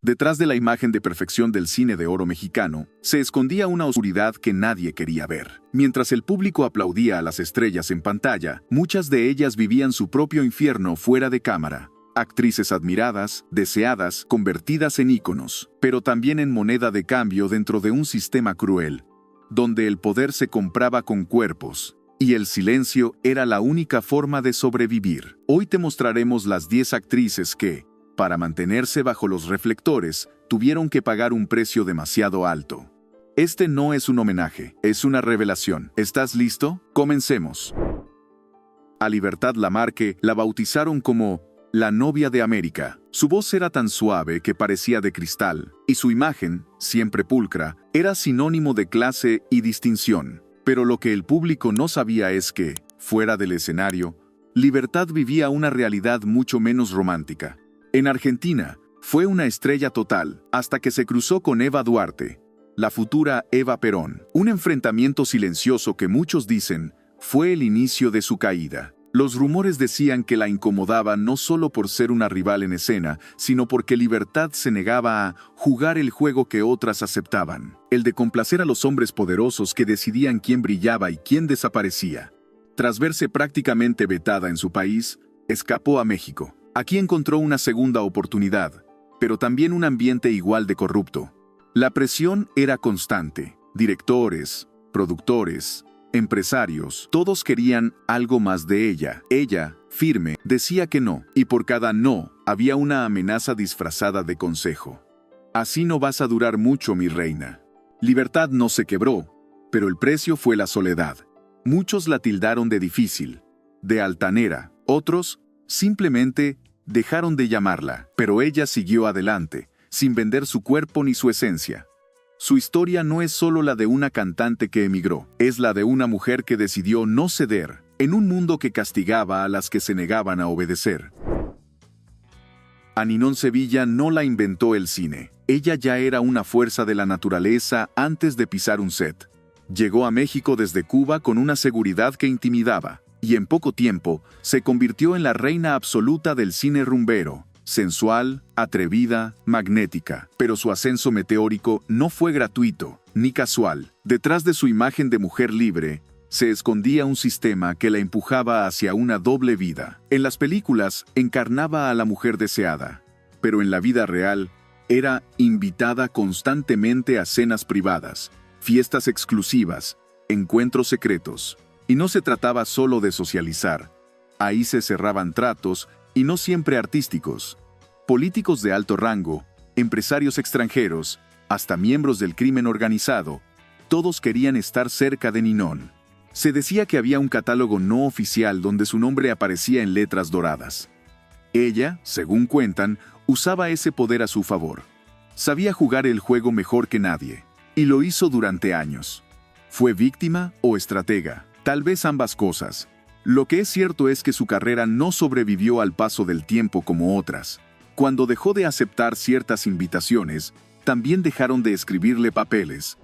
Detrás de la imagen de perfección del cine de oro mexicano, se escondía una oscuridad que nadie quería ver. Mientras el público aplaudía a las estrellas en pantalla, muchas de ellas vivían su propio infierno fuera de cámara. Actrices admiradas, deseadas, convertidas en íconos, pero también en moneda de cambio dentro de un sistema cruel, donde el poder se compraba con cuerpos, y el silencio era la única forma de sobrevivir. Hoy te mostraremos las 10 actrices que, para mantenerse bajo los reflectores, tuvieron que pagar un precio demasiado alto. Este no es un homenaje, es una revelación. ¿Estás listo? Comencemos. A Libertad Lamarque la bautizaron como la novia de América. Su voz era tan suave que parecía de cristal, y su imagen, siempre pulcra, era sinónimo de clase y distinción. Pero lo que el público no sabía es que, fuera del escenario, Libertad vivía una realidad mucho menos romántica. En Argentina, fue una estrella total, hasta que se cruzó con Eva Duarte, la futura Eva Perón. Un enfrentamiento silencioso que muchos dicen fue el inicio de su caída. Los rumores decían que la incomodaba no solo por ser una rival en escena, sino porque Libertad se negaba a jugar el juego que otras aceptaban, el de complacer a los hombres poderosos que decidían quién brillaba y quién desaparecía. Tras verse prácticamente vetada en su país, escapó a México. Aquí encontró una segunda oportunidad, pero también un ambiente igual de corrupto. La presión era constante. Directores, productores, empresarios, todos querían algo más de ella. Ella, firme, decía que no, y por cada no, había una amenaza disfrazada de consejo. Así no vas a durar mucho, mi reina. Libertad no se quebró, pero el precio fue la soledad. Muchos la tildaron de difícil, de altanera, otros, simplemente, dejaron de llamarla, pero ella siguió adelante, sin vender su cuerpo ni su esencia. Su historia no es solo la de una cantante que emigró, es la de una mujer que decidió no ceder, en un mundo que castigaba a las que se negaban a obedecer. A Ninón Sevilla no la inventó el cine. Ella ya era una fuerza de la naturaleza antes de pisar un set. Llegó a México desde Cuba con una seguridad que intimidaba, y en poco tiempo se convirtió en la reina absoluta del cine rumbero, sensual, atrevida, magnética. Pero su ascenso meteórico no fue gratuito, ni casual. Detrás de su imagen de mujer libre, se escondía un sistema que la empujaba hacia una doble vida. En las películas encarnaba a la mujer deseada, pero en la vida real era invitada constantemente a cenas privadas, fiestas exclusivas, encuentros secretos. Y no se trataba solo de socializar. Ahí se cerraban tratos, y no siempre artísticos. Políticos de alto rango, empresarios extranjeros, hasta miembros del crimen organizado, todos querían estar cerca de Ninón. Se decía que había un catálogo no oficial donde su nombre aparecía en letras doradas. Ella, según cuentan, usaba ese poder a su favor. Sabía jugar el juego mejor que nadie, y lo hizo durante años. ¿Fue víctima o estratega? Tal vez ambas cosas. Lo que es cierto es que su carrera no sobrevivió al paso del tiempo como otras. Cuando dejó de aceptar ciertas invitaciones, también dejaron de escribirle papeles.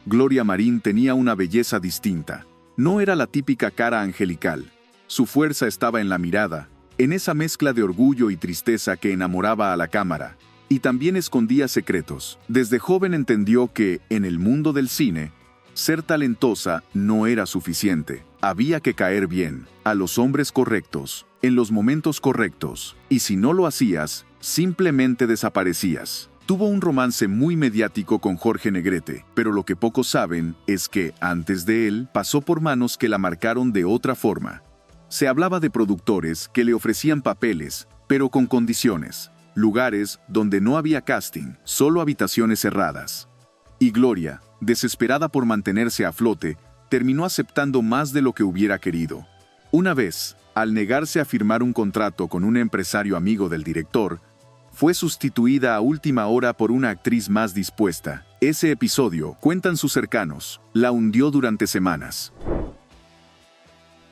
Gloria Marín tenía una belleza distinta. No era la típica cara angelical. Su fuerza estaba en la mirada, en esa mezcla de orgullo y tristeza que enamoraba a la cámara. Y también escondía secretos. Desde joven entendió que, en el mundo del cine, ser talentosa no era suficiente. Había que caer bien, a los hombres correctos, en los momentos correctos. Y si no lo hacías, simplemente desaparecías. Tuvo un romance muy mediático con Jorge Negrete, pero lo que pocos saben es que, antes de él, pasó por manos que la marcaron de otra forma. Se hablaba de productores que le ofrecían papeles, pero con condiciones. Lugares donde no había casting, solo habitaciones cerradas. Y Gloria, desesperada por mantenerse a flote, terminó aceptando más de lo que hubiera querido. Una vez, al negarse a firmar un contrato con un empresario amigo del director, fue sustituida a última hora por una actriz más dispuesta. Ese episodio, cuentan sus cercanos, la hundió durante semanas.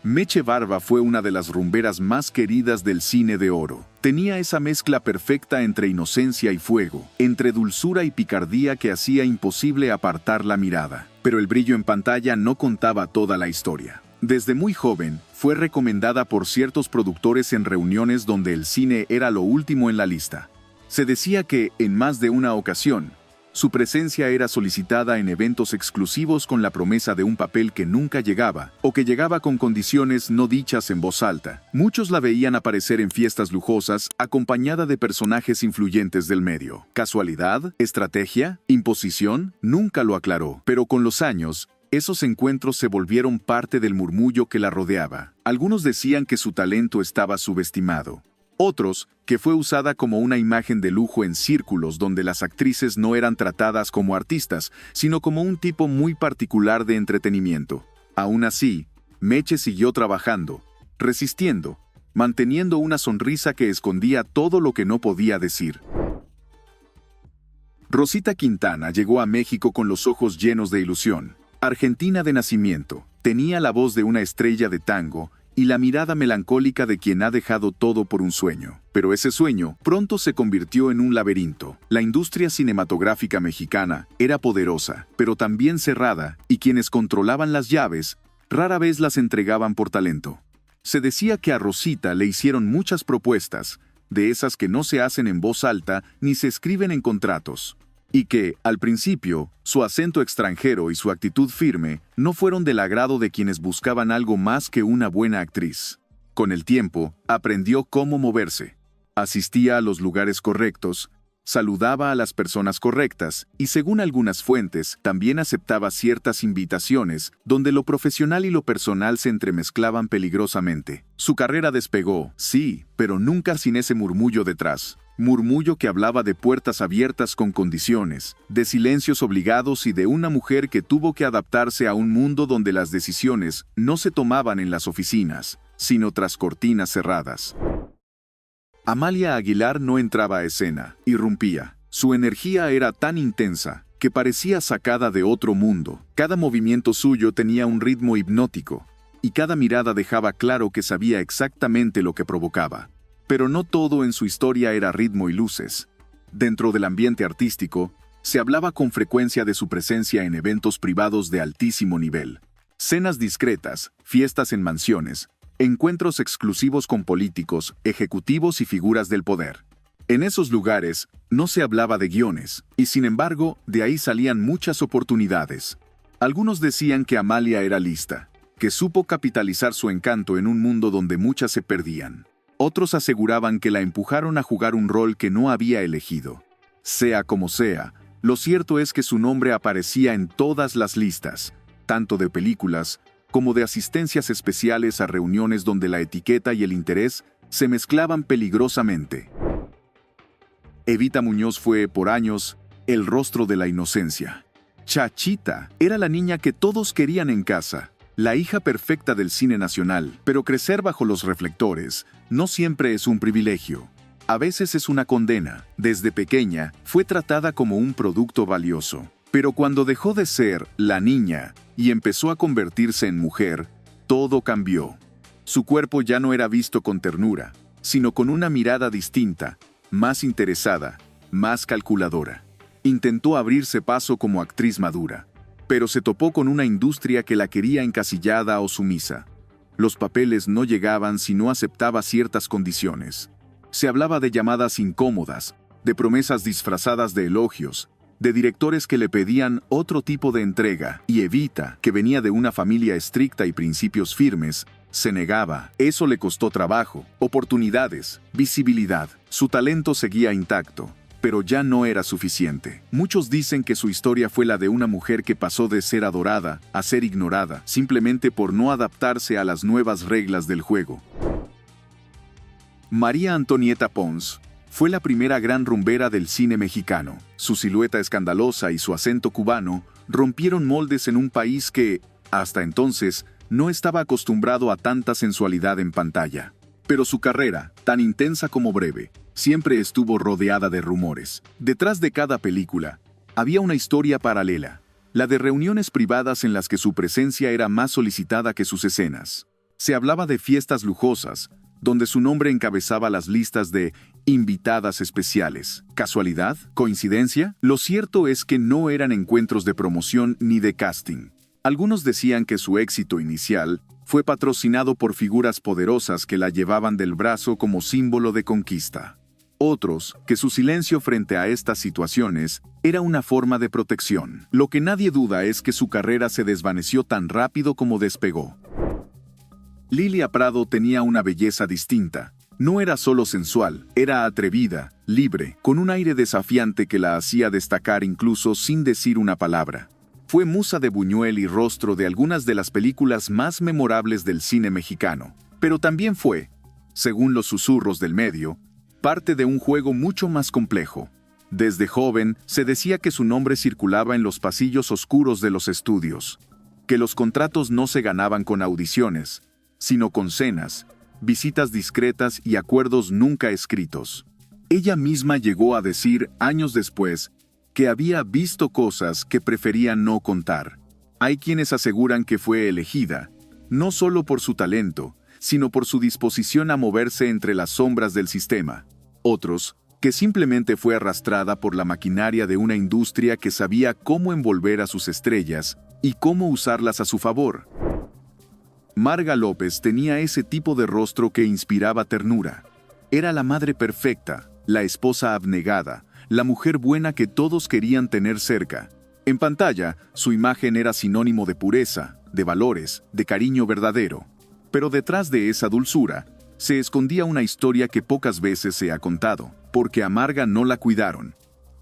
Meche Barba fue una de las rumberas más queridas del cine de oro. Tenía esa mezcla perfecta entre inocencia y fuego, entre dulzura y picardía que hacía imposible apartar la mirada. Pero el brillo en pantalla no contaba toda la historia. Desde muy joven, fue recomendada por ciertos productores en reuniones donde el cine era lo último en la lista. Se decía que, en más de una ocasión, su presencia era solicitada en eventos exclusivos con la promesa de un papel que nunca llegaba, o que llegaba con condiciones no dichas en voz alta. Muchos la veían aparecer en fiestas lujosas, acompañada de personajes influyentes del medio. ¿Casualidad? ¿Estrategia? ¿Imposición? Nunca lo aclaró. Pero con los años, esos encuentros se volvieron parte del murmullo que la rodeaba. Algunos decían que su talento estaba subestimado. Otros, que fue usada como una imagen de lujo en círculos donde las actrices no eran tratadas como artistas, sino como un tipo muy particular de entretenimiento. Aún así, Meche siguió trabajando, resistiendo, manteniendo una sonrisa que escondía todo lo que no podía decir. Rosita Quintana llegó a México con los ojos llenos de ilusión. Argentina de nacimiento, tenía la voz de una estrella de tango y la mirada melancólica de quien ha dejado todo por un sueño. Pero ese sueño pronto se convirtió en un laberinto. La industria cinematográfica mexicana era poderosa, pero también cerrada, y quienes controlaban las llaves rara vez las entregaban por talento. Se decía que a Rosita le hicieron muchas propuestas, de esas que no se hacen en voz alta ni se escriben en contratos. Y que, al principio, su acento extranjero y su actitud firme no fueron del agrado de quienes buscaban algo más que una buena actriz. Con el tiempo, aprendió cómo moverse. Asistía a los lugares correctos, saludaba a las personas correctas y, según algunas fuentes, también aceptaba ciertas invitaciones donde lo profesional y lo personal se entremezclaban peligrosamente. Su carrera despegó, sí, pero nunca sin ese murmullo detrás. Murmullo que hablaba de puertas abiertas con condiciones, de silencios obligados y de una mujer que tuvo que adaptarse a un mundo donde las decisiones no se tomaban en las oficinas, sino tras cortinas cerradas. Amalia Aguilar no entraba a escena, irrumpía. Su energía era tan intensa que parecía sacada de otro mundo. Cada movimiento suyo tenía un ritmo hipnótico, y cada mirada dejaba claro que sabía exactamente lo que provocaba. Pero no todo en su historia era ritmo y luces. Dentro del ambiente artístico, se hablaba con frecuencia de su presencia en eventos privados de altísimo nivel. Cenas discretas, fiestas en mansiones, encuentros exclusivos con políticos, ejecutivos y figuras del poder. En esos lugares, no se hablaba de guiones, y sin embargo, de ahí salían muchas oportunidades. Algunos decían que Amalia era lista, que supo capitalizar su encanto en un mundo donde muchas se perdían. Otros aseguraban que la empujaron a jugar un rol que no había elegido. Sea como sea, lo cierto es que su nombre aparecía en todas las listas, tanto de películas como de asistencias especiales a reuniones donde la etiqueta y el interés se mezclaban peligrosamente. Evita Muñoz fue, por años, el rostro de la inocencia. Chachita era la niña que todos querían en casa, la hija perfecta del cine nacional, pero crecer bajo los reflectores no siempre es un privilegio. A veces es una condena. Desde pequeña, fue tratada como un producto valioso. Pero cuando dejó de ser la niña y empezó a convertirse en mujer, todo cambió. Su cuerpo ya no era visto con ternura, sino con una mirada distinta, más interesada, más calculadora. Intentó abrirse paso como actriz madura, pero se topó con una industria que la quería encasillada o sumisa. Los papeles no llegaban si no aceptaba ciertas condiciones. Se hablaba de llamadas incómodas, de promesas disfrazadas de elogios, de directores que le pedían otro tipo de entrega, y Evita, que venía de una familia estricta y principios firmes, se negaba. Eso le costó trabajo, oportunidades, visibilidad. Su talento seguía intacto, pero ya no era suficiente. Muchos dicen que su historia fue la de una mujer que pasó de ser adorada a ser ignorada, simplemente por no adaptarse a las nuevas reglas del juego. María Antonieta Pons fue la primera gran rumbera del cine mexicano. Su silueta escandalosa y su acento cubano rompieron moldes en un país que, hasta entonces, no estaba acostumbrado a tanta sensualidad en pantalla. Pero su carrera, tan intensa como breve, siempre estuvo rodeada de rumores. Detrás de cada película, había una historia paralela, la de reuniones privadas en las que su presencia era más solicitada que sus escenas. Se hablaba de fiestas lujosas, donde su nombre encabezaba las listas de invitadas especiales. ¿Casualidad? ¿Coincidencia? Lo cierto es que no eran encuentros de promoción ni de casting. Algunos decían que su éxito inicial fue patrocinado por figuras poderosas que la llevaban del brazo como símbolo de conquista. Otros, que su silencio frente a estas situaciones era una forma de protección. Lo que nadie duda es que su carrera se desvaneció tan rápido como despegó. Lilia Prado tenía una belleza distinta. No era solo sensual, era atrevida, libre, con un aire desafiante que la hacía destacar incluso sin decir una palabra. Fue musa de Buñuel y rostro de algunas de las películas más memorables del cine mexicano, pero también fue, según los susurros del medio, parte de un juego mucho más complejo. Desde joven se decía que su nombre circulaba en los pasillos oscuros de los estudios, que los contratos no se ganaban con audiciones, sino con cenas, visitas discretas y acuerdos nunca escritos. Ella misma llegó a decir, años después, que había visto cosas que prefería no contar. Hay quienes aseguran que fue elegida, no solo por su talento, sino por su disposición a moverse entre las sombras del sistema. Otros, que simplemente fue arrastrada por la maquinaria de una industria que sabía cómo envolver a sus estrellas y cómo usarlas a su favor. Marga López tenía ese tipo de rostro que inspiraba ternura. Era la madre perfecta, la esposa abnegada, la mujer buena que todos querían tener cerca. En pantalla, su imagen era sinónimo de pureza, de valores, de cariño verdadero. Pero detrás de esa dulzura, se escondía una historia que pocas veces se ha contado, porque a Marga no la cuidaron.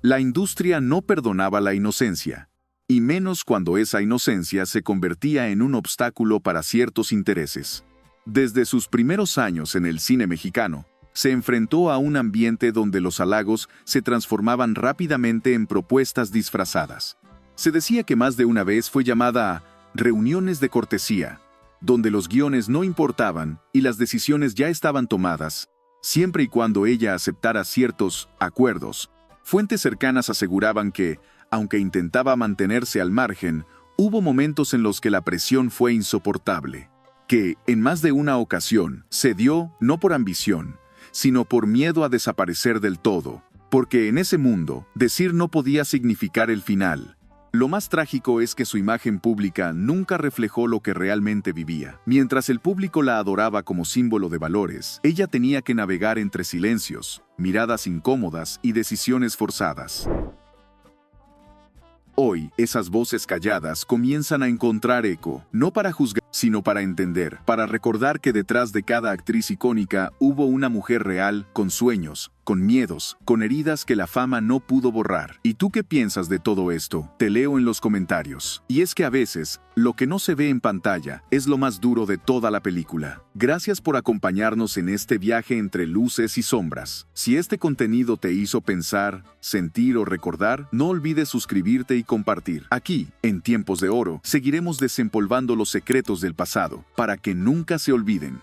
La industria no perdonaba la inocencia, y menos cuando esa inocencia se convertía en un obstáculo para ciertos intereses. Desde sus primeros años en el cine mexicano, se enfrentó a un ambiente donde los halagos se transformaban rápidamente en propuestas disfrazadas. Se decía que más de una vez fue llamada a reuniones de cortesía, donde los guiones no importaban y las decisiones ya estaban tomadas, siempre y cuando ella aceptara ciertos acuerdos. Fuentes cercanas aseguraban que, aunque intentaba mantenerse al margen, hubo momentos en los que la presión fue insoportable. Que, en más de una ocasión, cedió no por ambición, sino por miedo a desaparecer del todo, porque en ese mundo, decir no podía significar el final. Lo más trágico es que su imagen pública nunca reflejó lo que realmente vivía. Mientras el público la adoraba como símbolo de valores, ella tenía que navegar entre silencios, miradas incómodas y decisiones forzadas. Hoy, esas voces calladas comienzan a encontrar eco, no para juzgar, sino para entender, para recordar que detrás de cada actriz icónica hubo una mujer real, con sueños, con miedos, con heridas que la fama no pudo borrar. ¿Y tú qué piensas de todo esto? Te leo en los comentarios. Y es que a veces, lo que no se ve en pantalla es lo más duro de toda la película. Gracias por acompañarnos en este viaje entre luces y sombras. Si este contenido te hizo pensar, sentir o recordar, no olvides suscribirte y compartir. Aquí, en Tiempos de Oro, seguiremos desempolvando los secretos del pasado, para que nunca se olviden.